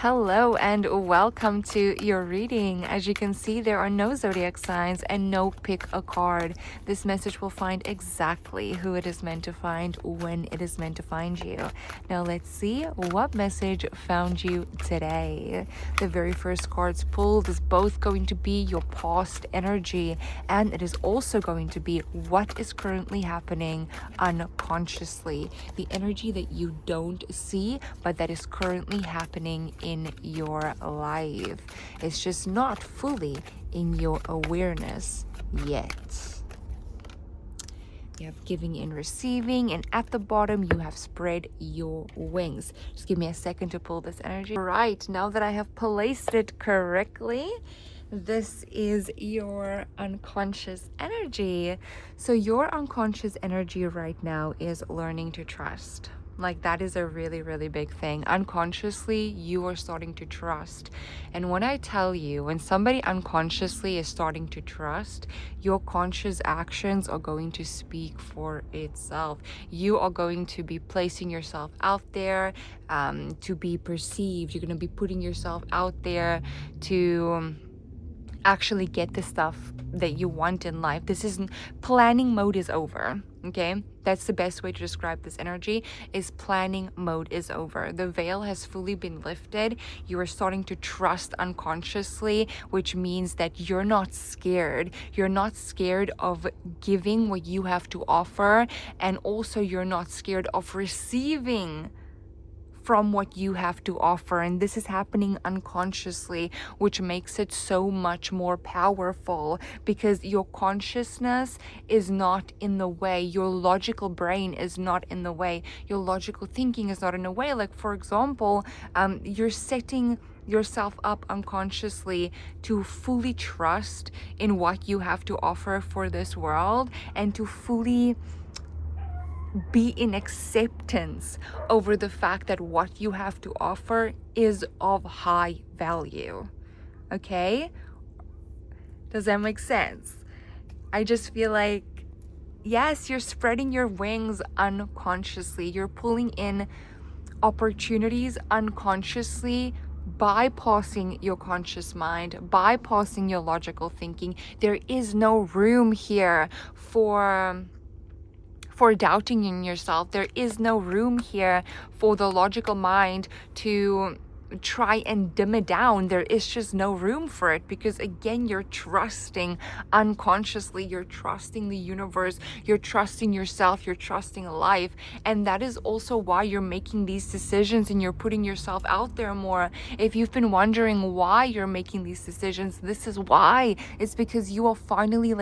Hello and welcome to your reading. As you can see, there are no zodiac signs and no pick a card. This message will find exactly who it is meant to find when it is meant to find you. Now let's see what message found you today. The very first cards pulled is both going to be your past energy, and it is also going to be what is currently happening unconsciously. The energy that you don't see, but that is currently happening in your life. It's just not fully in your awareness yet. You have giving and receiving, and at the bottom you have spread your wings. Just give me a second to pull this energy. Right, now that I have placed it correctly, this is your unconscious energy. So your unconscious energy right now is learning to trust. Like, that is a really, really big thing. Unconsciously, you are starting to trust. And when I tell you, when somebody unconsciously is starting to trust, your conscious actions are going to speak for itself. You are going to be placing yourself out there to be perceived. You're going to be putting yourself out there to actually get the stuff that you want in life. This isn't, planning mode is over. Okay, that's the best way to describe this energy, is planning mode is over. The veil has fully been lifted. You are starting to trust unconsciously, which means that you're not scared. You're not scared of giving what you have to offer, and also you're not scared of receiving from what you have to offer. And this is happening unconsciously, which makes it so much more powerful, because your consciousness is not in the way. Your logical brain is not in the way. Your logical thinking is not in the way. Like, for example, you're setting yourself up unconsciously to fully trust in what you have to offer for this world, and to fully be in acceptance over the fact that what you have to offer is of high value. Okay? Does that make sense? I just feel like, yes, you're spreading your wings unconsciously. You're pulling in opportunities unconsciously, bypassing your conscious mind, bypassing your logical thinking. There is no room here for doubting in yourself. There is no room here for the logical mind to try and dim it down. There is just no room for it, because again, you're trusting unconsciously. You're trusting the universe, you're trusting yourself, you're trusting life. And that is also why you're making these decisions and you're putting yourself out there more. If you've been wondering why you're making these decisions, this is why. It's because you are finally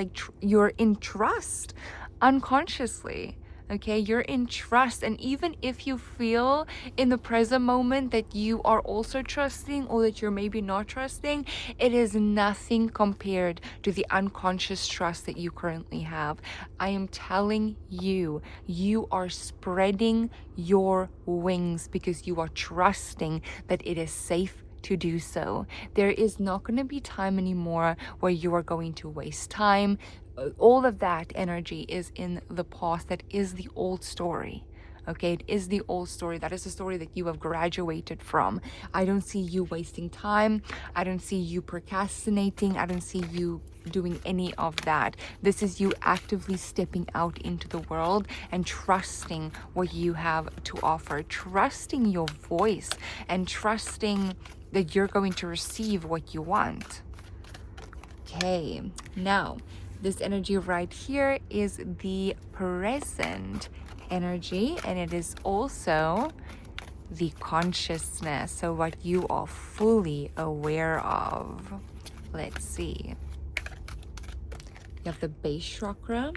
you're in trust unconsciously. Okay, you're in trust. And even if you feel in the present moment that you are also trusting, or that you're maybe not trusting, it is nothing compared to the unconscious trust that you currently have. I am telling you, you are spreading your wings because you are trusting that it is safe to do so. There is not going to be time anymore where you are going to waste time. All of that energy is in the past. That is the old story. Okay, it is the old story. That is the story that you have graduated from. I don't see you wasting time. I don't see you procrastinating. I don't see you doing any of that. This is you actively stepping out into the world and trusting what you have to offer, trusting your voice, and trusting that you're going to receive what you want. Okay, now this energy right here is the present energy, and it is also the consciousness, so what you are fully aware of. Let's see. You have the base chakra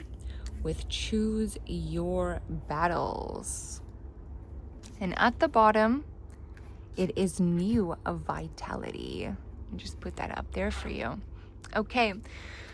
with choose your battles, and at the bottom it is new vitality. I'll just put that up there for you. Okay,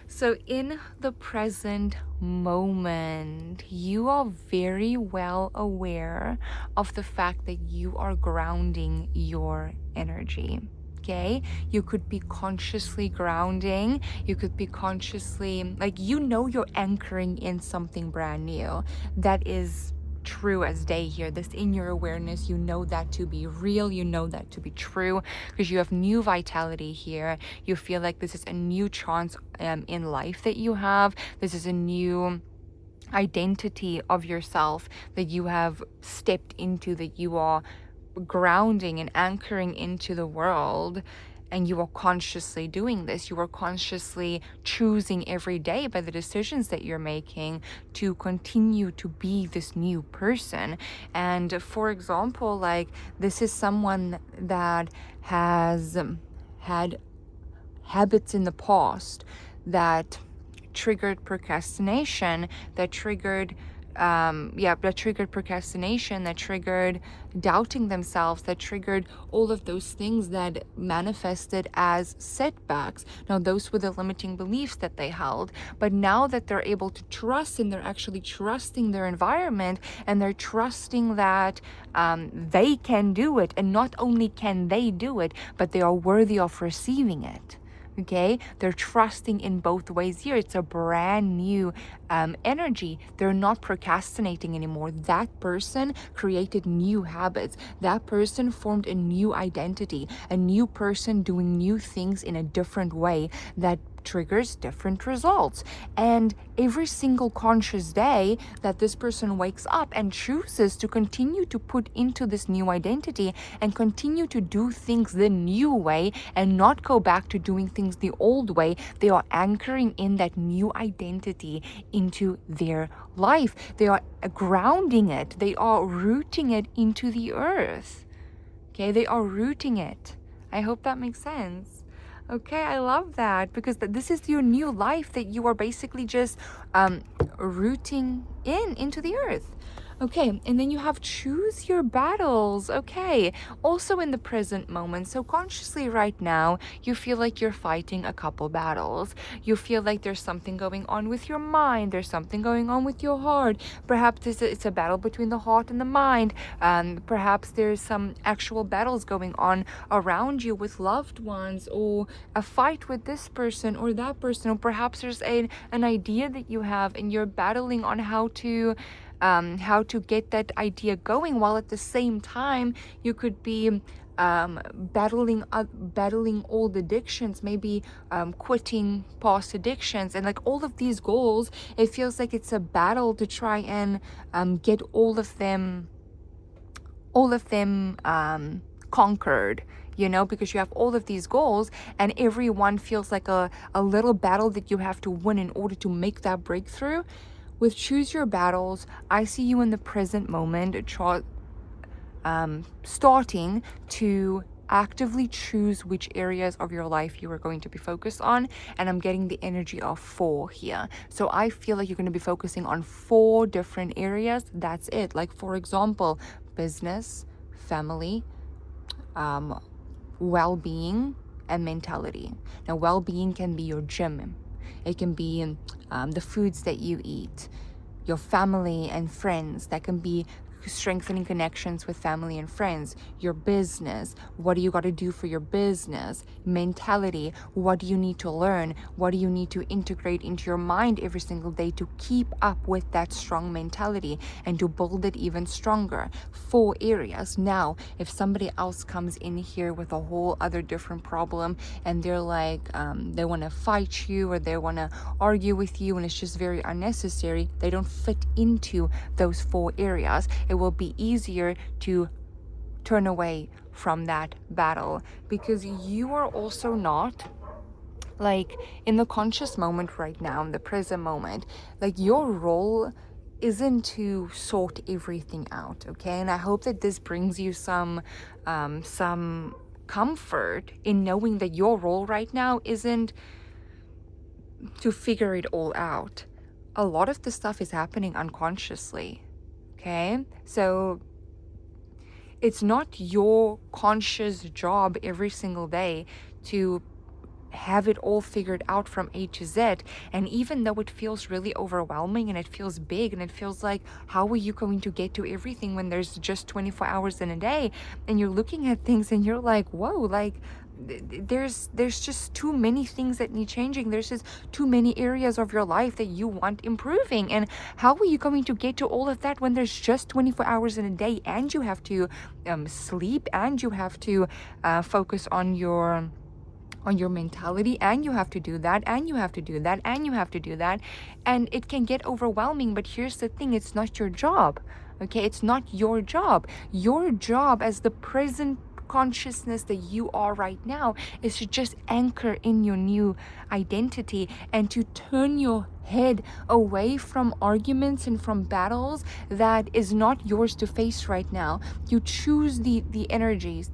so in the present moment, you are very well aware of the fact that you are grounding your energy. Okay, you could be consciously grounding. You could be consciously, you're anchoring in something brand new that is true as day here. This in your awareness, you know that to be real, you know that to be true, because you have new vitality here. You feel like this is a new chance in life that you have. This is a new identity of yourself that you have stepped into, that you are grounding and anchoring into the world. And you are consciously doing this. You are consciously choosing every day by the decisions that you're making to continue to be this new person. And for example, like, this is someone that has had habits in the past that triggered procrastination, that triggered procrastination, that triggered doubting themselves, that triggered all of those things that manifested as setbacks. Now, those were the limiting beliefs that they held. But now that they're able to trust, and they're actually trusting their environment, and they're trusting that they can do it, and not only can they do it, but they are worthy of receiving it. Okay, they're trusting in both ways here. It's a brand new energy. They're not procrastinating anymore. That person created new habits. That person formed a new identity, a new person doing new things in a different way that triggers different results. And every single conscious day that this person wakes up and chooses to continue to put into this new identity and continue to do things the new way and not go back to doing things the old way, they are anchoring in that new identity into their life. They are grounding it. They are rooting it into the earth. Okay, they are rooting it. I hope that makes sense. Okay, I love that, because this is your new life that you are basically just rooting into the earth. Okay, and then you have choose your battles. Okay, also in the present moment. So consciously right now, you feel like you're fighting a couple battles. You feel like there's something going on with your mind. There's something going on with your heart. Perhaps it's a battle between the heart and the mind. Perhaps there's some actual battles going on around you with loved ones, or a fight with this person or that person. Or perhaps there's an idea that you have, and you're battling on how to get that idea going, while at the same time you could be battling old addictions, maybe quitting past addictions, and like all of these goals. It feels like it's a battle to try and get all of them conquered, because you have all of these goals, and everyone feels like a little battle that you have to win in order to make that breakthrough. With choose your battles, I see you in the present moment starting to actively choose which areas of your life you are going to be focused on. And I'm getting the energy of 4 here. So I feel like you're going to be focusing on 4 different areas. That's it. Like, for example, business, family, well-being, and mentality. Now, well-being can be your gym. It can be the foods that you eat, your family and friends. That can be strengthening connections with family and friends. Your business, what do you got to do for your business? Mentality, what do you need to learn? What do you need to integrate into your mind every single day to keep up with that strong mentality and to build it even stronger? 4 areas. Now, if somebody else comes in here with a whole other different problem, and they're like, they want to fight you, or they want to argue with you, and it's just very unnecessary, they don't fit into those 4 areas. It will be easier to turn away from that battle, because you are also not, like, in the conscious moment right now, in the present moment, like, your role isn't to sort everything out. Okay, and I hope that this brings you some comfort in knowing that your role right now isn't to figure it all out. A lot of the stuff is happening unconsciously. Okay, so it's not your conscious job every single day to have it all figured out from A to Z. And even though it feels really overwhelming, and it feels big, and it feels like, how are you going to get to everything when there's just 24 hours in a day? And you're looking at things and you're like, whoa, like, there's just too many things that need changing. There's just too many areas of your life that you want improving. And how are you going to get to all of that when there's just 24 hours in a day, and you have to sleep, and you have to focus on your mentality, and you have to do that, and you have to do that, and you have to do that, and it can get overwhelming. But here's the thing, it's not your job. Okay, it's not your job. Your job as the present consciousness that you are right now is to just anchor in your new identity and to turn your head away from arguments and from battles that is not yours to face right now. You choose the energies,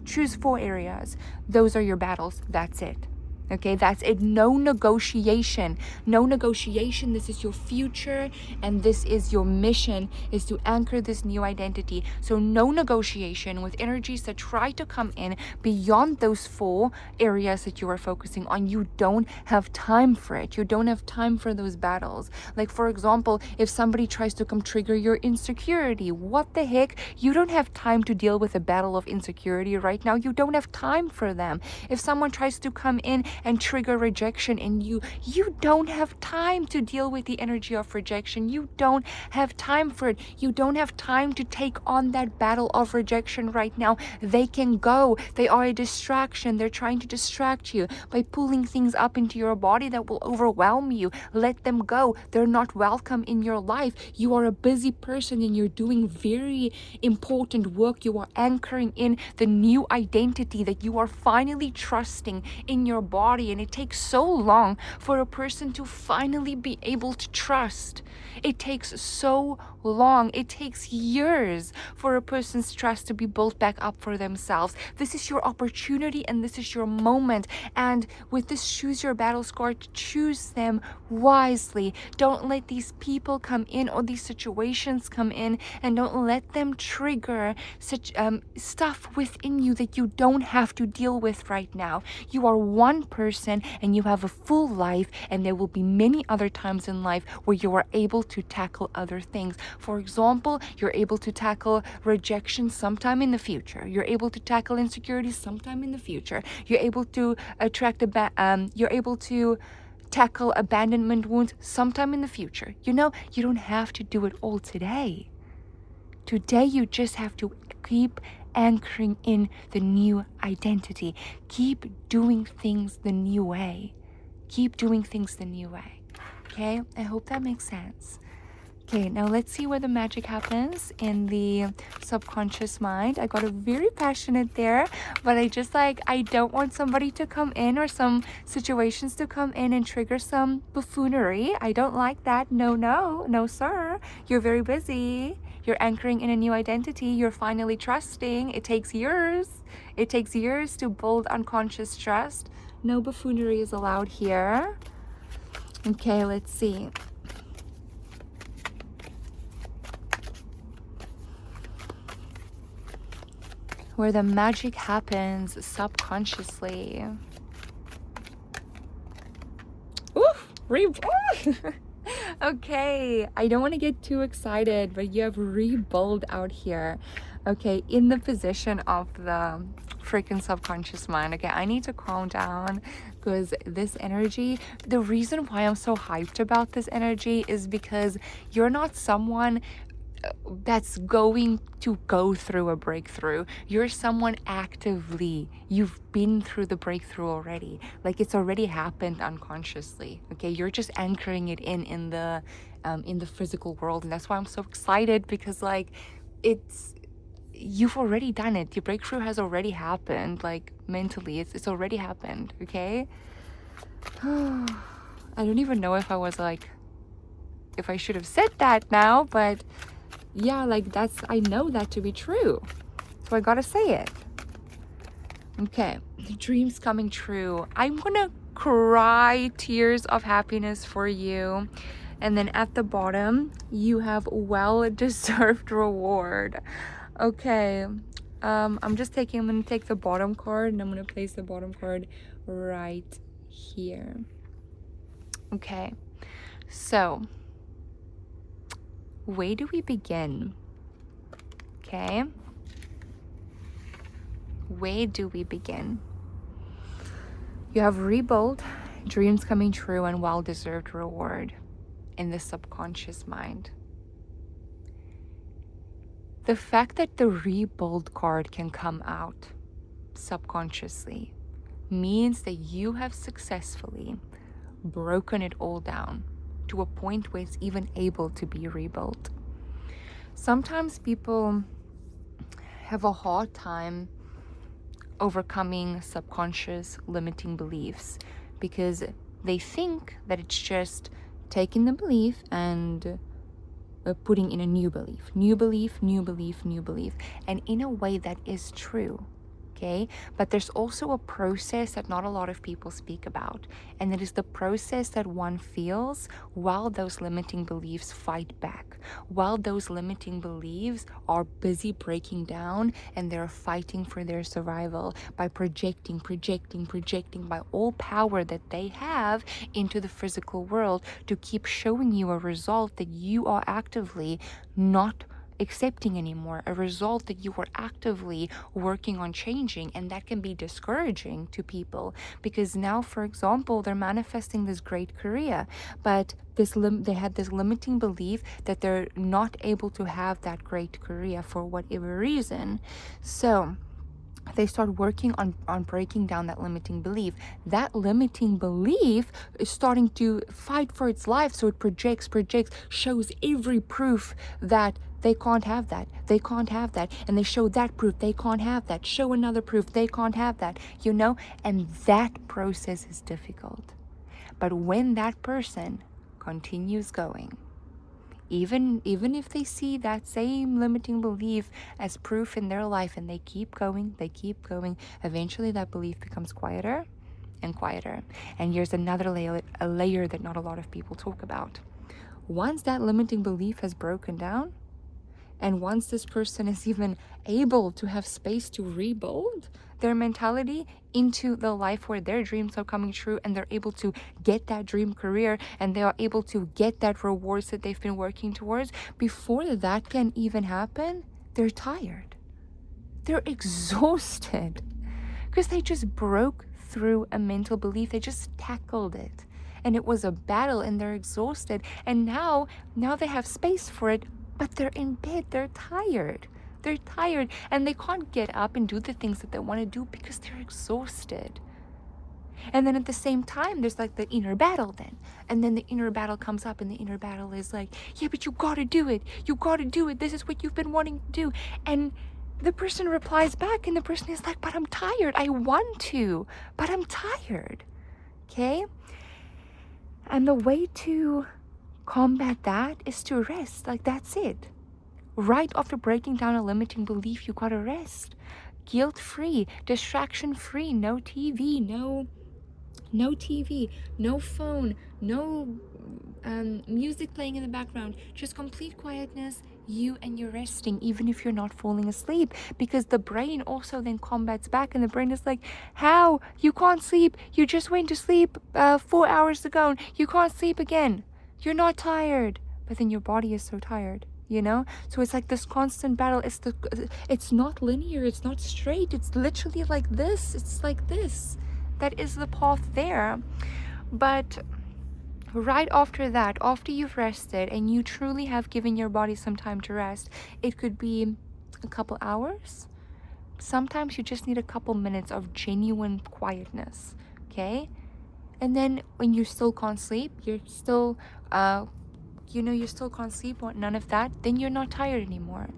choose 4 areas. Those are your battles. That's it. Okay, that's it. No negotiation. No negotiation. This is your future, and this is your mission, is to anchor this new identity. So no negotiation with energies that try to come in beyond those 4 areas that you are focusing on. You don't have time for it. You don't have time for those battles. Like, for example, if somebody tries to come trigger your insecurity, what the heck? You don't have time to deal with a battle of insecurity right now. You don't have time for them. If someone tries to come in and trigger rejection in you, you don't have time to deal with the energy of rejection. You don't have time for it. You don't have time to take on that battle of rejection right now. They can go. They are a distraction. They're trying to distract you by pulling things up into your body that will overwhelm you. Let them go. They're not welcome in your life. You are a busy person, and you're doing very important work. You are anchoring in the new identity that you are finally trusting in your body. And it takes so long for a person to finally be able to trust. It takes so long. It takes years for a person's trust to be built back up for themselves. This is your opportunity, and this is your moment. And with this choose your battles card, choose them wisely. Don't let these people come in, or these situations come in, and don't let them trigger such stuff within you that you don't have to deal with right now. You are one person, and you have a full life, and there will be many other times in life where you are able to tackle other things. For example, you're able to tackle rejection sometime in the future. You're able to tackle insecurity sometime in the future. You're able to tackle abandonment wounds sometime in the future. You don't have to do it all today. Today, you just have to keep anchoring in the new identity. Keep doing things the new way. Keep doing things the new way. Okay? I hope that makes sense. Okay, now let's see where the magic happens in the subconscious mind. I got very passionate there, but I don't want somebody to come in, or some situations to come in and trigger some buffoonery. I don't like that. No, sir. You're very busy. You're anchoring in a new identity. You're finally trusting. It takes years. It takes years to build unconscious trust. No buffoonery is allowed here. Okay, let's see. Where the magic happens subconsciously. Okay, I don't want to get too excited, but you have rebuild out here. Okay, in the position of the freaking subconscious mind. Okay, I need to calm down, because this energy, the reason why I'm so hyped about this energy is because you're not someone that's going to go through a breakthrough. You're someone actively, you've been through the breakthrough already. Like, it's already happened unconsciously. Okay, you're just anchoring it in the physical world. And that's why I'm so excited, because you've already done it. Your breakthrough has already happened. Like, mentally, it's already happened. Okay. I don't even know if I should have said that now, but yeah, I know that to be true. So I gotta say it. Okay, the dream's coming true. I'm gonna cry tears of happiness for you. And then at the bottom, you have well-deserved reward. Okay, I'm gonna take the bottom card, and I'm gonna place the bottom card right here. Okay, so where do we begin? Okay. Where do we begin? You have rebuild, dreams coming true, and well-deserved reward in the subconscious mind. The fact that the rebuild card can come out subconsciously means that you have successfully broken it all down to a point where it's even able to be rebuilt. Sometimes people have a hard time overcoming subconscious limiting beliefs because they think that it's just taking the belief and putting in a new belief, new belief, new belief, new belief. And in a way, that is true. Okay, but there's also a process that not a lot of people speak about, and it is the process that one feels while those limiting beliefs fight back, while those limiting beliefs are busy breaking down and they're fighting for their survival by projecting by all power that they have into the physical world to keep showing you a result that you are actively not accepting anymore, a result that you were actively working on changing. And that can be discouraging to people because now, for example, they're manifesting this great career, but they had this limiting belief that they're not able to have that great career for whatever reason. So they start working on breaking down that limiting belief. That limiting belief is starting to fight for its life. So it projects, shows every proof that they can't have that. They can't have that. And they show that proof. They can't have that. Show another proof. They can't have that. You know? And that process is difficult. But when that person continues going, even if they see that same limiting belief as proof in their life and they keep going, eventually that belief becomes quieter and quieter. And here's another layer that not a lot of people talk about. Once that limiting belief has broken down, and once this person is even able to have space to rebuild their mentality into the life where their dreams are coming true and they're able to get that dream career and they are able to get that rewards that they've been working towards, before that can even happen, they're tired. They're exhausted because they just broke through a mental belief. They just tackled it. And it was a battle and they're exhausted. And now they have space for it, but they're in bed, they're tired. They're tired and they can't get up and do the things that they want to do because they're exhausted. And then at the same time, there's like the inner battle then. And then the inner battle comes up and the inner battle is like, yeah, but you gotta do it. You gotta do it. This is what you've been wanting to do. And the person replies back and the person is like, but I'm tired. I want to, but I'm tired. Okay? And the way to combat that is to rest. Like, that's it. Right after breaking down a limiting belief, you gotta rest. Guilt-free, distraction-free, no TV, no TV, no phone, no music playing in the background, just complete quietness, you and you're resting, even if you're not falling asleep, because the brain also then combats back, and the brain is like, how? You can't sleep. You just went to sleep 4 hours ago. You can't sleep again. You're not tired. But then your body is so tired. You know, so it's like this constant battle. It's not linear, it's not straight, it's literally like this. It's like this. That is the path there. But right after that, after you've rested and you truly have given your body some time to rest, it could be a couple hours. Sometimes you just need a couple minutes of genuine quietness. Okay? And then when you still can't sleep, you're still you still can't sleep, or none of that, then you're not tired anymore.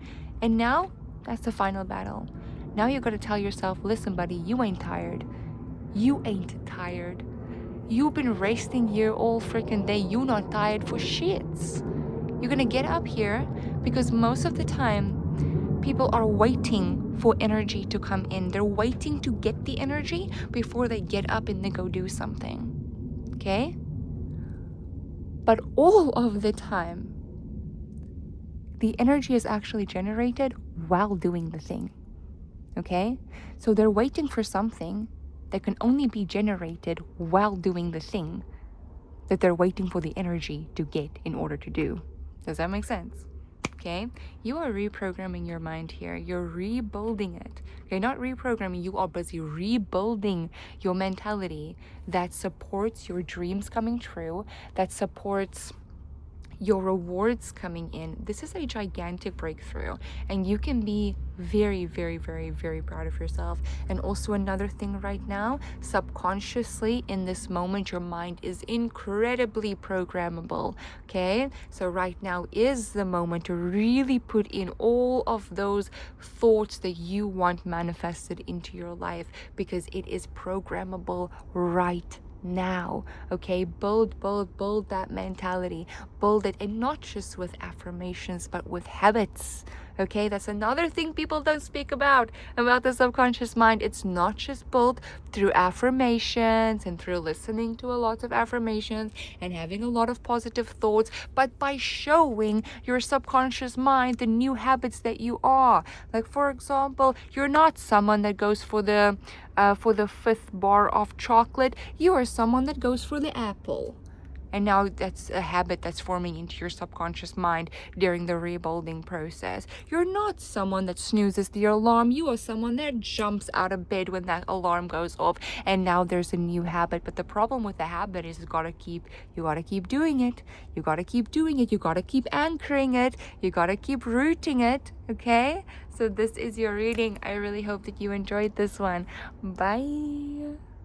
And now, that's the final battle. Now you gotta tell yourself, listen, buddy, you ain't tired. You ain't tired. You've been resting here all freaking day. You not tired for shits. You're gonna get up here because most of the time, people are waiting for energy to come in. They're waiting to get the energy before they get up and they go do something. Okay? But all of the time, the energy is actually generated while doing the thing. Okay? So they're waiting for something that can only be generated while doing the thing that they're waiting for the energy to get in order to do. Does that make sense? Okay, you are reprogramming your mind here. You're rebuilding it. Okay, not reprogramming, you are busy rebuilding your mentality that supports your dreams coming true, that supports your rewards coming in. This is a gigantic breakthrough, and you can be very, very, very, very proud of yourself. And also another thing right now, subconsciously in this moment, your mind is incredibly programmable. Okay, so right now is the moment to really put in all of those thoughts that you want manifested into your life, because it is programmable right now. Okay, build that mentality, build it, and not just with affirmations but with habits. Okay, that's another thing people don't speak about the subconscious mind. It's not just built through affirmations and through listening to a lot of affirmations and having a lot of positive thoughts, but by showing your subconscious mind the new habits that you are. Like, for example, you're not someone that goes for the fifth bar of chocolate. You are someone that goes for the apple. And now that's a habit that's forming into your subconscious mind during the rebuilding process. You're not someone that snoozes the alarm. You are someone that jumps out of bed when that alarm goes off. And now there's a new habit. But the problem with the habit is you gotta keep doing it. You gotta keep doing it. You gotta keep anchoring it. You gotta keep rooting it. Okay? So this is your reading. I really hope that you enjoyed this one. Bye.